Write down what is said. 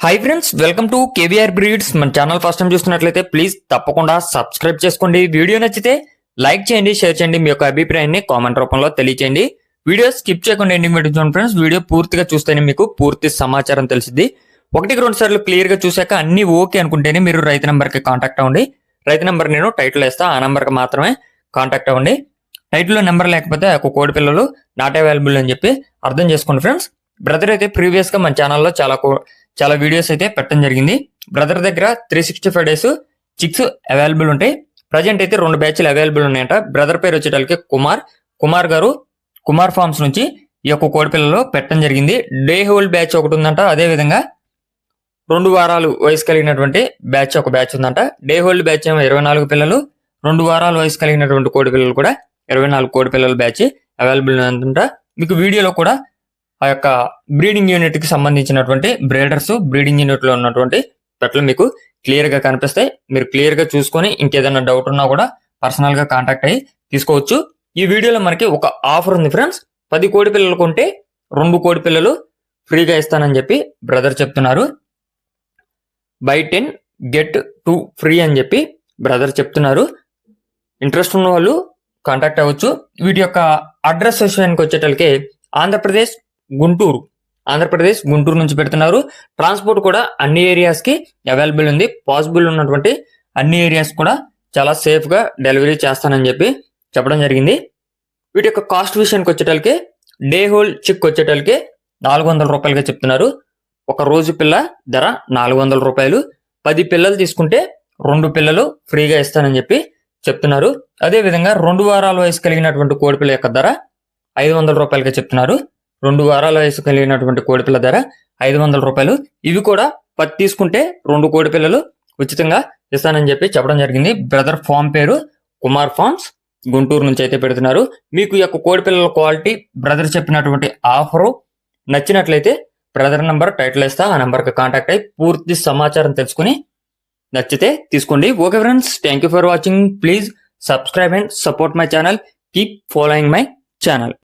Hi friends, welcome to KVR breeds. మన channel first time చూస్తున్నట్లయితే please తప్పకుండా సబ్స్క్రైబ్ చేసుకోండి. వీడియో నచ్చితే లైక్ చేయండి, షేర్ చేయండి, మీ యొక్క అభిప్రాయాన్ని కామెంట్ రూపంలో తెలియచేయండి. వీడియో స్కిప్ చేయకుండా ఎండింగ్ వరకు చూడండి ఫ్రెండ్స్. వీడియో పూర్తిగా చూస్తేనే మీకు పూర్తి సమాచారం తెలిసింది. 1-2 సార్లు క్లియర్ గా చూసాక అన్ని ఓకే అనుకుంటేనే మీరు రైతు నెంబర్ కి కాంటాక్ట్ అవ్వండి. రైతు నెంబర్ నేను టైటిల్ వేస్తా, ఆ నెంబర్ కి మాత్రమే కాంటాక్ట్ అవ్వండి. టైటిల్ లో నెంబర్ లేకపోతే ఒక కోడి పిల్లలు నాట్ అవైలబుల్ అని చెప్పి అర్థం చేసుకోండి ఫ్రెండ్స్. బ్రదర్ అయితే ప్రీవియస్ గా మన ఛానల్లో చాలా వీడియోస్ అయితే పెట్టడం జరిగింది. బ్రదర్ దగ్గర 365 డేస్ చిక్స్ అవైలబుల్ ఉంటాయి. ప్రజెంట్ అయితే 2 బ్యాచ్లు అవైలబుల్ ఉన్నాయంట. బ్రదర్ పేరు వచ్చేటానికి కుమార్ గారు కుమార్ ఫార్మ్స్ నుంచి ఈ యొక్క కోడి పిల్లలు పెట్టడం జరిగింది. డే హోల్డ్ బ్యాచ్ ఒకటి ఉందంట. అదే విధంగా 2 వారాలు వయసు కలిగినటువంటి బ్యాచ్ ఒక బ్యాచ్ ఉందంట. డే హోల్డ్ బ్యాచ్ ఏమో 24 పిల్లలు, 2 వారాల వయసు కలిగినటువంటి కోడి పిల్లలు కూడా 24 కోడి పిల్లల బ్యాచ్ అవైలబుల్ ఉందంట. మీకు వీడియోలో కూడా ఆ యొక్క బ్రీడింగ్ యూనిట్ కి సంబంధించినటువంటి బ్రీడర్స్, బ్రీడింగ్ యూనిట్ లో ఉన్నటువంటి పెట్టలు మీకు క్లియర్ గా కనిపిస్తాయి. మీరు క్లియర్ గా చూసుకొని ఇంకేదైనా డౌట్ ఉన్నా కూడా పర్సనల్ గా కాంటాక్ట్ అయ్యి తీసుకోవచ్చు. ఈ వీడియోలో మనకి ఒక ఆఫర్ ఉంది ఫ్రెండ్స్. 10 కోడి పిల్లలు కొంటే 2 కోడి పిల్లలు ఫ్రీగా ఇస్తానని చెప్పి బ్రదర్ చెప్తున్నారు. బై 10 గెట్ 2 ఫ్రీ అని చెప్పి బ్రదర్ చెప్తున్నారు. ఇంట్రెస్ట్ ఉన్న వాళ్ళు కాంటాక్ట్ అవ్వచ్చు. వీటి యొక్క అడ్రస్ విషయానికి వచ్చేటలకి ఆంధ్రప్రదేశ్ గుంటూరు నుంచి పెడుతున్నారు. ట్రాన్స్పోర్ట్ కూడా అన్ని ఏరియాస్ కి అవైలబుల్ ఉంది. పాసిబుల్ ఉన్నటువంటి అన్ని ఏరియాస్ కూడా చాలా సేఫ్ గా డెలివరీ చేస్తానని చెప్పి చెప్పడం జరిగింది. వీటి యొక్క కాస్ట్ విషయానికి వచ్చేటలకి డే హోల్డ్ చిక్ వచ్చేటలకి 400 రూపాయలుగా చెప్తున్నారు. ఒక రోజు పిల్ల ధర 400 రూపాయలు. 10 పిల్లలు తీసుకుంటే 2 పిల్లలు ఫ్రీగా ఇస్తానని చెప్పి చెప్తున్నారు. అదే విధంగా 2 వారాల వయసు కలిగినటువంటి కోడిపిల్ల యొక్క ధర 500 రూపాయలుగా చెప్తున్నారు. 2 వారాల వయసు కలిగినటువంటి కోడిపిల్ల ధర 500 రూపాయలు. ఇవి కూడా 10 తీసుకుంటే 2 కోడి పిల్లలు ఉచితంగా ఇస్తానని చెప్పి చెప్పడం జరిగింది. బ్రదర్ ఫామ్ పేరు కుమార్ ఫార్మ్స్, గుంటూరు నుంచి అయితే పెడుతున్నారు. మీకు ఈ యొక్క కోడి పిల్లల క్వాలిటీ బ్రదర్ చెప్పినటువంటి ఆఫరు నచ్చినట్లయితే బ్రదర్ నంబర్ టైటిల్ ఇస్తా, ఆ నంబర్ కి కాంటాక్ట్ అయ్యి పూర్తి సమాచారం తెలుసుకుని నచ్చితే తీసుకోండి. Okay friends, thank you for watching. Please subscribe and support my channel. Keep following my channel.